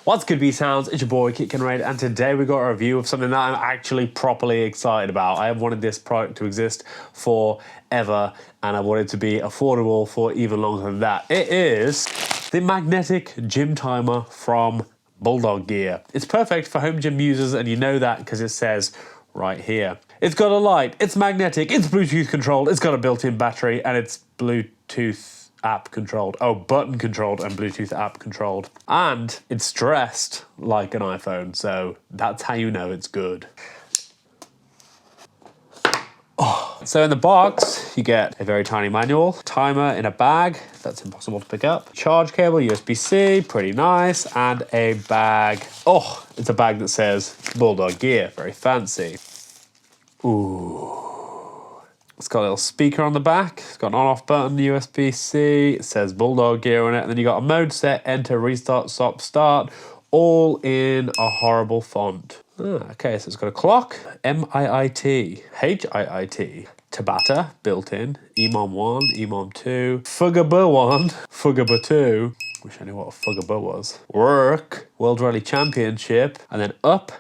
What's good, B-Sounds? It's your boy, Kit Kenraid, and today we got a review of something that I'm actually properly excited about. I have wanted this product to exist forever, and I want it to be affordable for even longer than that. It is the Magnetic Gym Timer from Bulldog Gear. It's perfect for home gym users, and you know that because it says right here. It's got a light, it's magnetic, it's Bluetooth controlled, it's got a built-in battery, and it's Bluetooth app controlled. Oh, button controlled and Bluetooth app controlled. And it's dressed like an iPhone, so that's how you know it's good. Oh. So in the box, you get a very tiny manual, timer in a bag, that's impossible to pick up, charge cable, USB-C, pretty nice, and a bag. Oh, it's a bag that says Bulldog Gear, very fancy. Ooh. It's got a little speaker on the back. It's got an on-off button, USB-C. It says Bulldog Gear on it. And then you got a mode set, enter, restart, stop, start, all in a horrible font. Okay, so it's got a clock, MIIT, HIIT, Tabata built in, EMOM 1, EMOM 2, Fugaba 1, Fugaba 2. Wish I knew what a Fugaba was. Work, World Rally Championship, and then up,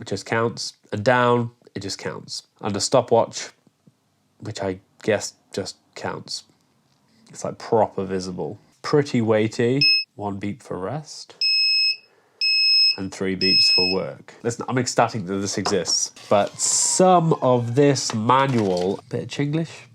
it just counts, and down, it just counts. And a stopwatch, which I guess just counts. It's like proper visible. Pretty weighty. 1 beep for rest. And 3 beeps for work. Listen, I'm ecstatic that this exists, but some of this manual, a bit of Chinglish,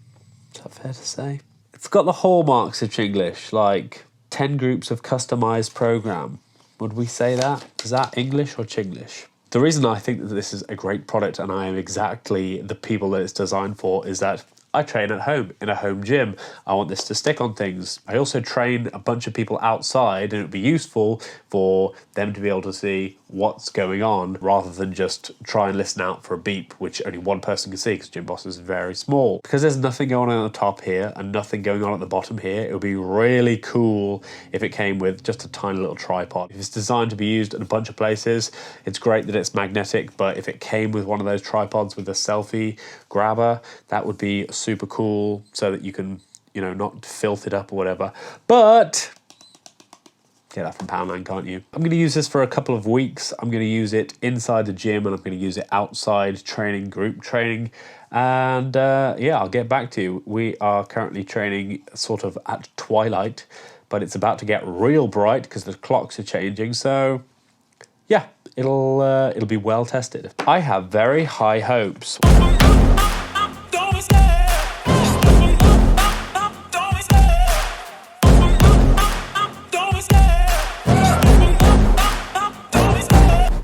is that fair to say? It's got the hallmarks of Chinglish, like 10 groups of customized program. Would we say that? Is that English or Chinglish? The reason I think that this is a great product and I am exactly the people that it's designed for is that I train at home in a home gym. I want this to stick on things. I also train a bunch of people outside, and it would be useful for them to be able to see what's going on rather than just try and listen out for a beep, which only one person can see because Gymboss is very small. Because there's nothing going on at the top here and nothing going on at the bottom here, it would be really cool if it came with just a tiny little tripod. If it's designed to be used in a bunch of places, it's great that it's magnetic, but if it came with one of those tripods with a selfie grabber, that would be super cool so that you can, you know, not filth it up or whatever. But get that from Poundland, can't you? I'm going to use this for a couple of weeks. I'm going to use it inside the gym and I'm going to use it outside training, group training. And yeah, I'll get back to you. We are currently training sort of at twilight, but it's about to get real bright because the clocks are changing. So yeah, it'll be well tested. I have very high hopes.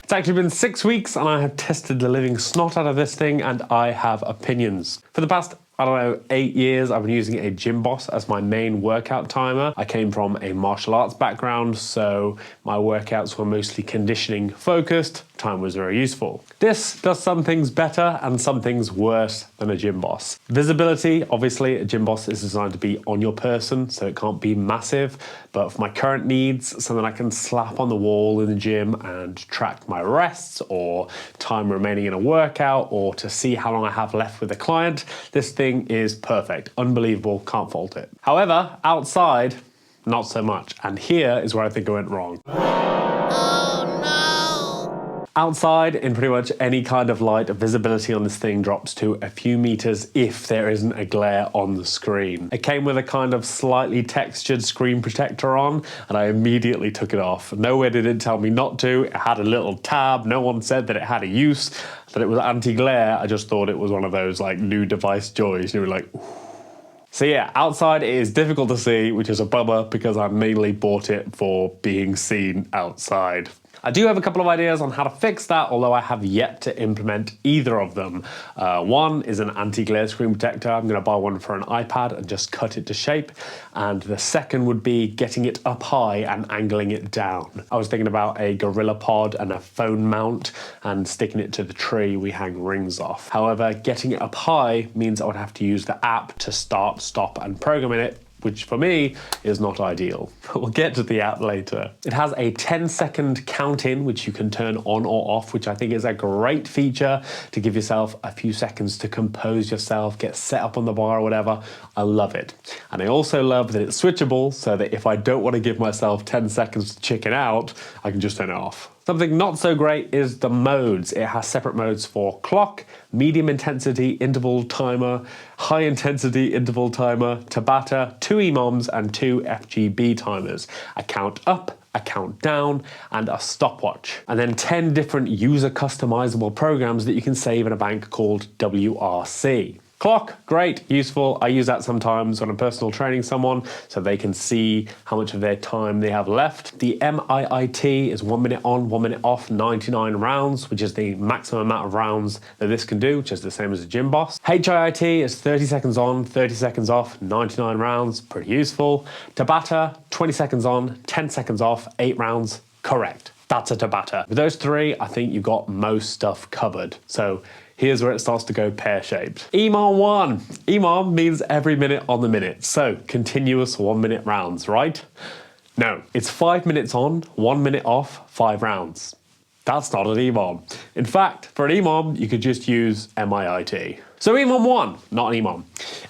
It's actually been 6 weeks and I have tested the living snot out of this thing and I have opinions. For the past, I don't know, 8 years, I've been using a Gymboss as my main workout timer. I came from a martial arts background, so my workouts were mostly conditioning focused. Time was very useful. This does some things better and some things worse than a Gymboss. Visibility, obviously, a Gymboss is designed to be on your person, so it can't be massive. But for my current needs, something I can slap on the wall in the gym and track my rests or time remaining in a workout or to see how long I have left with a client, this thing is perfect, unbelievable, can't fault it. However, outside, not so much. And here is where I think I went wrong. Outside, in pretty much any kind of light, visibility on this thing drops to a few meters if there isn't a glare on the screen. It came with a kind of slightly textured screen protector on, and I immediately took it off. Nowhere did it tell me not to. It had a little tab. No one said that it had a use, that it was anti-glare. I just thought it was one of those like new device joys. You were like, ooh. So yeah, outside it is difficult to see, which is a bummer because I mainly bought it for being seen outside. I do have a couple of ideas on how to fix that, although I have yet to implement either of them. One is an anti-glare screen protector. I'm going to buy one for an iPad and just cut it to shape. And the second would be getting it up high and angling it down. I was thinking about a Gorilla Pod and a phone mount and sticking it to the tree we hang rings off. However, getting it up high means I would have to use the app to start, stop, and program it, which for me is not ideal. But we'll get to the app later. It has a 10-second count-in, which you can turn on or off, which I think is a great feature to give yourself a few seconds to compose yourself, get set up on the bar or whatever. I love it. And I also love that it's switchable, so that if I don't want to give myself 10 seconds to chicken out, I can just turn it off. Something not so great is the modes. It has separate modes for clock, medium intensity interval timer, high intensity interval timer, Tabata, 2 EMOMs and 2 FGB timers, a count up, a count down, and a stopwatch. And then 10 different user customizable programs that you can save in a bank called WRC. Clock, great, useful. I use that sometimes when I'm personal training someone so they can see how much of their time they have left. The MIIT is 1 minute on, 1 minute off, 99 rounds, which is the maximum amount of rounds that this can do, which is the same as a Gymboss. HIIT is 30 seconds on, 30 seconds off, 99 rounds, pretty useful. Tabata, 20 seconds on, 10 seconds off, 8 rounds, correct. That's a Tabata. With those three, I think you've got most stuff covered. So here's where it starts to go pear-shaped. EMOM 1. EMOM means every minute on the minute. So continuous 1 minute rounds, right? No, it's 5 minutes on, 1 minute off, 5 rounds. That's not an EMOM. In fact, for an EMOM, you could just use MIIT. So EMOM 1, not an EMOM.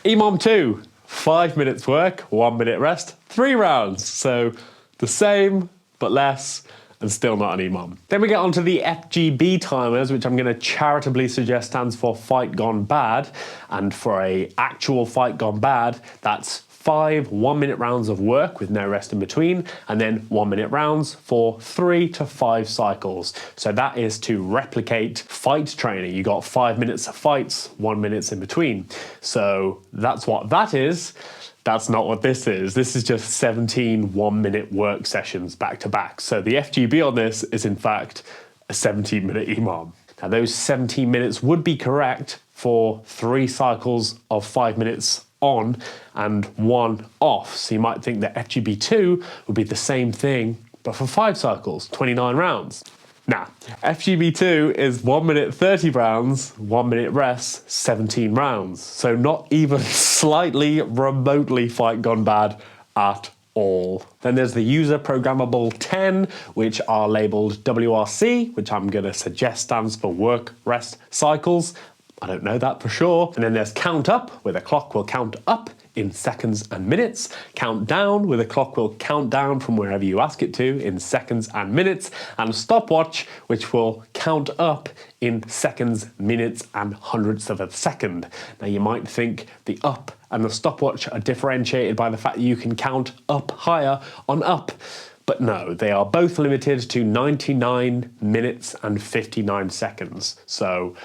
EMOM 2, 5 minutes work, 1 minute rest, 3 rounds. So the same, but less, and still not an EMOM. Then we get onto the FGB timers, which I'm going to charitably suggest stands for Fight Gone Bad. And for a actual Fight Gone Bad, that's 5 1-minute rounds of work with no rest in between, and then 1 minute rounds for 3 to 5 cycles. So that is to replicate fight training. You got 5 minutes of fights, 1 minute in between. So that's what that is. That's not what this is. This is just 17 1-minute work sessions back to back. So the FGB on this is in fact a 17-minute EMOM. Now those 17 minutes would be correct for 3 cycles of 5 minutes on and 1 off. So you might think that FGB2 would be the same thing, but for 5 cycles, 29 rounds. Nah, FGB2 is 1 minute 30 rounds, 1 minute rest, 17 rounds. So not even slightly remotely Fight Gone Bad at all. Then there's the user programmable 10, which are labeled WRC, which I'm gonna suggest stands for work rest cycles. I don't know that for sure. And then there's count up, where the clock will count up in seconds and minutes. Count down, where the clock will count down from wherever you ask it to in seconds and minutes. And stopwatch, which will count up in seconds, minutes, and hundredths of a second. Now you might think the up and the stopwatch are differentiated by the fact that you can count up higher on up. But no, they are both limited to 99 minutes and 59 seconds. So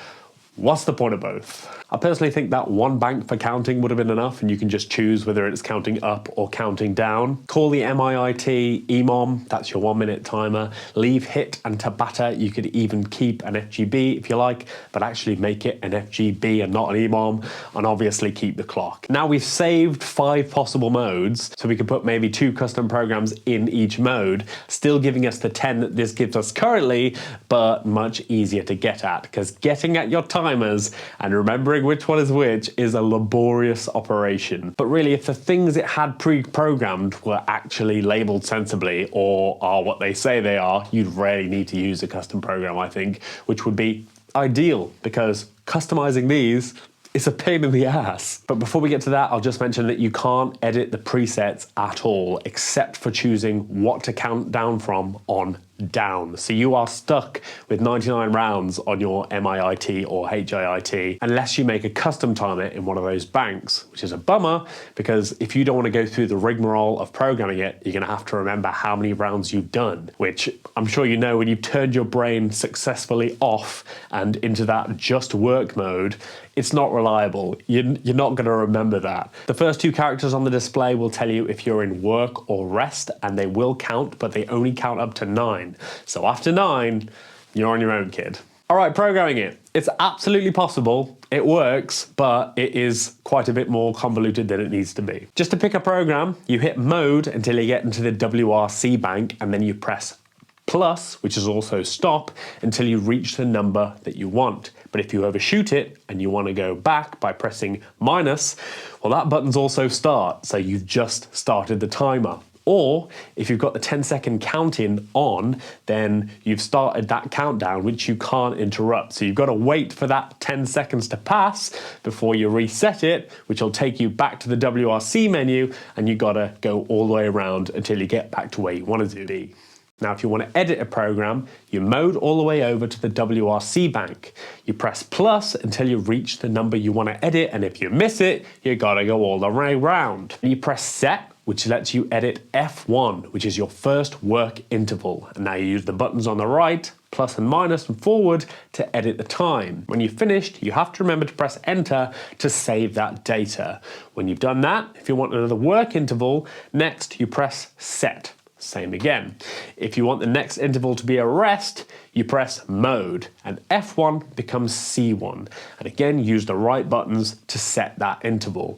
what's the point of both? I personally think that one bank for counting would have been enough, and you can just choose whether it's counting up or counting down. Call the MIIT EMOM, that's your 1 minute timer. Leave HIT and Tabata. You could even keep an FGB if you like, but actually make it an FGB and not an EMOM, and obviously keep the clock. Now we've saved 5 possible modes, so we can put maybe 2 custom programs in each mode, still giving us the 10 that this gives us currently, but much easier to get at, because getting at your timers and remembering which one is which is a laborious operation. But really, if the things it had pre-programmed were actually labeled sensibly or are what they say they are, you'd rarely need to use a custom program, I think, which would be ideal, because customizing these is a pain in the ass. But before we get to that, I'll just mention that you can't edit the presets at all, except for choosing what to count down from on down. So you are stuck with 99 rounds on your MIIT or HIIT unless you make a custom timer in one of those banks, which is a bummer, because if you don't want to go through the rigmarole of programming it, you're going to have to remember how many rounds you've done, which I'm sure you know when you've turned your brain successfully off and into that just work mode, it's not reliable. You're not going to remember that. The first 2 characters on the display will tell you if you're in work or rest, and they will count, but they only count up to 9. So after 9, you're on your own, kid. All right, programming it. It's absolutely possible. It works, but it is quite a bit more convoluted than it needs to be. Just to pick a program, you hit mode until you get into the WRC bank, and then you press plus, which is also stop, until you reach the number that you want. But if you overshoot it and you want to go back by pressing minus, well, that button's also start, so you've just started the timer. Or if you've got the 10-second counting on, then you've started that countdown, which you can't interrupt. So you've got to wait for that 10 seconds to pass before you reset it, which will take you back to the WRC menu, and you've got to go all the way around until you get back to where you wanted to be. Now, if you want to edit a program, you mode all the way over to the WRC bank. You press plus until you reach the number you want to edit, and if you miss it, you got to go all the way around. And you press set, which lets you edit F1, which is your first work interval. And now you use the buttons on the right, plus and minus and forward, to edit the time. When you've finished, you have to remember to press enter to save that data. When you've done that, if you want another work interval, next you press set. Same again. If you want the next interval to be a rest, you press mode, and F1 becomes C1. And again, use the right buttons to set that interval.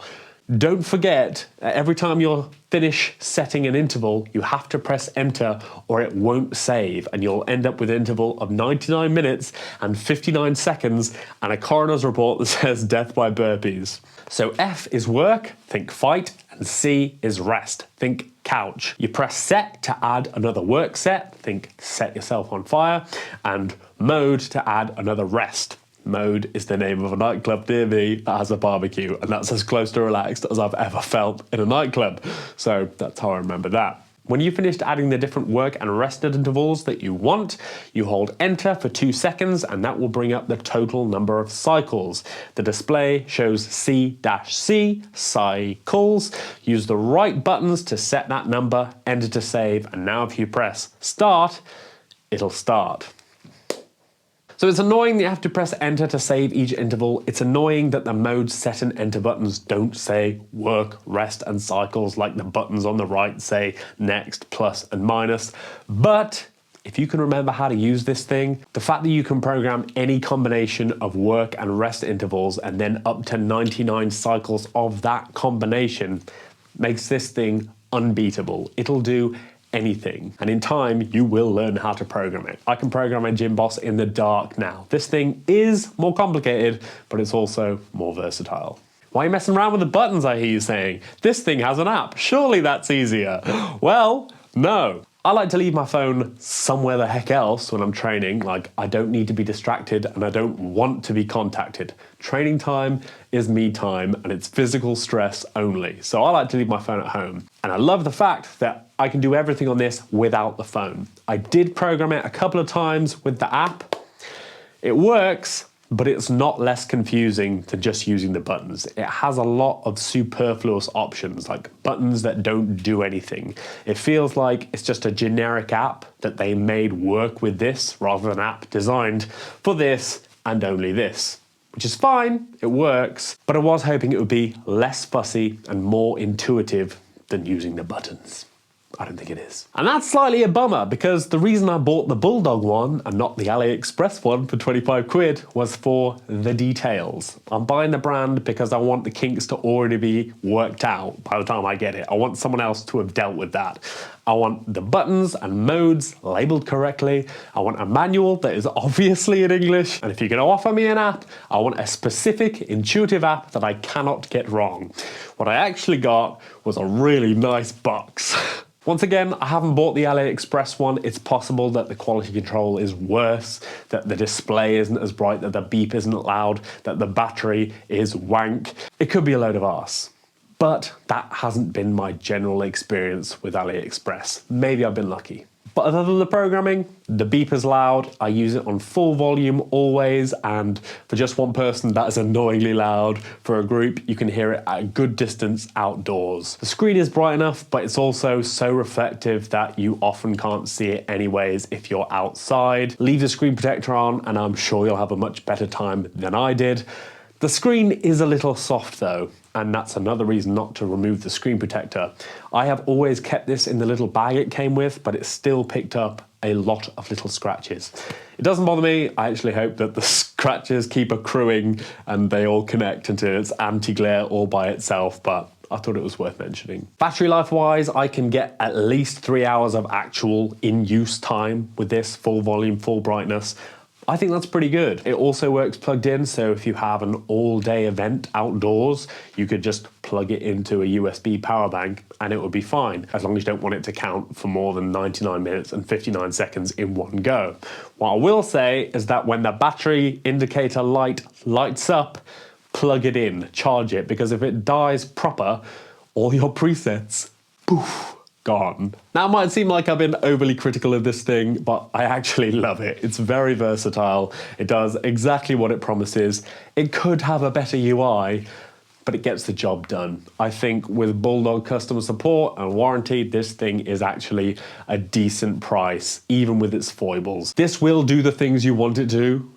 Don't forget, every time you'll finish setting an interval, you have to press enter or it won't save, and you'll end up with an interval of 99 minutes and 59 seconds and a coroner's report that says death by burpees. So F is work, think fight, and C is rest, think couch. You press set to add another work set, think set yourself on fire, and mode to add another rest. Mode is the name of a nightclub near me that has a barbecue, and that's as close to relaxed as I've ever felt in a nightclub. So that's how I remember that. When you've finished adding the different work and rest intervals that you want, you hold enter for 2 seconds, and that will bring up the total number of cycles. The display shows C-C, cycles. Use the right buttons to set that number, enter to save, and now if you press start, it'll start. So it's annoying that you have to press enter to save each interval. It's annoying that the mode set and enter buttons don't say work, rest, and cycles like the buttons on the right say next, plus, and minus. But if you can remember how to use this thing, the fact that you can program any combination of work and rest intervals and then up to 99 cycles of that combination makes this thing unbeatable. It'll do anything. And in time, you will learn how to program it. I can program a Gymboss in the dark now. This thing is more complicated, but it's also more versatile. Why are you messing around with the buttons, I hear you saying? This thing has an app. Surely that's easier. Well, no. I like to leave my phone somewhere the heck else when I'm training. Like, I don't need to be distracted and I don't want to be contacted. Training time is me time and it's physical stress only. So I like to leave my phone at home. And I love the fact that I can do everything on this without the phone. I did program it a couple of times with the app. It works, but it's not less confusing than just using the buttons. It has a lot of superfluous options, like buttons that don't do anything. It feels like it's just a generic app that they made work with this rather than an app designed for this and only this. Which is fine, it works, but I was hoping it would be less fussy and more intuitive than using the buttons. I don't think it is. And that's slightly a bummer, because the reason I bought the Bulldog one and not the AliExpress one for 25 quid was for the details. I'm buying the brand because I want the kinks to already be worked out by the time I get it. I want someone else to have dealt with that. I want the buttons and modes labeled correctly. I want a manual that is obviously in English. And if you're going to offer me an app, I want a specific, intuitive app that I cannot get wrong. What I actually got was a really nice box. Once again, I haven't bought the AliExpress one. It's possible that the quality control is worse, that the display isn't as bright, that the beep isn't loud, that the battery is wank. It could be a load of arse. But that hasn't been my general experience with AliExpress. Maybe I've been lucky. But other than the programming, the beep is loud. I use it on full volume always, and for just one person, that is annoyingly loud. For a group, you can hear it at a good distance outdoors. The screen is bright enough, but it's also so reflective that you often can't see it anyways if you're outside. Leave the screen protector on, and I'm sure you'll have a much better time than I did. The screen is a little soft though, and that's another reason not to remove the screen protector. I have always kept this in the little bag it came with, but it still picked up a lot of little scratches. It doesn't bother me. I actually hope that the scratches keep accruing and they all connect until it's anti-glare all by itself, but I thought it was worth mentioning. Battery life wise, I can get at least 3 hours of actual in-use time with this full volume, full brightness. I think that's pretty good. It also works plugged in, so if you have an all-day event outdoors, you could just plug it into a USB power bank and it would be fine, as long as you don't want it to count for more than 99 minutes and 59 seconds in one go. What I will say is that when the battery indicator light lights up, plug it in, charge it, because if it dies proper, all your presets, poof, gone. Now, it might seem like I've been overly critical of this thing, but I actually love it. It's very versatile. It does exactly what it promises. It could have a better UI, but it gets the job done. I think with Bulldog customer support and warranty, this thing is actually a decent price, even with its foibles. This will do the things you want it to,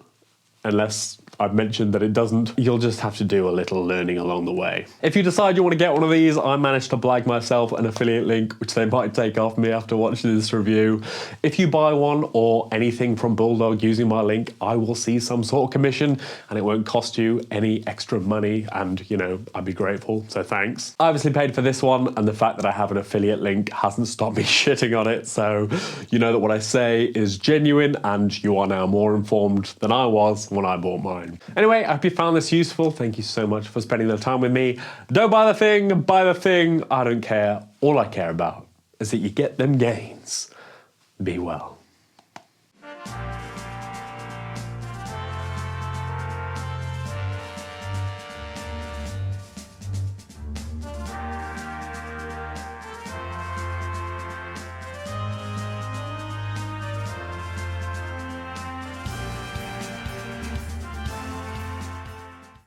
unless I've mentioned that it doesn't. You'll just have to do a little learning along the way. If you decide you want to get one of these, I managed to blag myself an affiliate link, which they might take off me after watching this review. If you buy one or anything from Bulldog using my link, I will see some sort of commission and it won't cost you any extra money, and you know, I'd be grateful, so thanks. I obviously paid for this one, and the fact that I have an affiliate link hasn't stopped me shitting on it, so you know that what I say is genuine and you are now more informed than I was when I bought mine. Anyway, I hope you found this useful. Thank you so much for spending the time with me. Don't buy the thing, buy the thing. I don't care. All I care about is that you get them gains. Be well.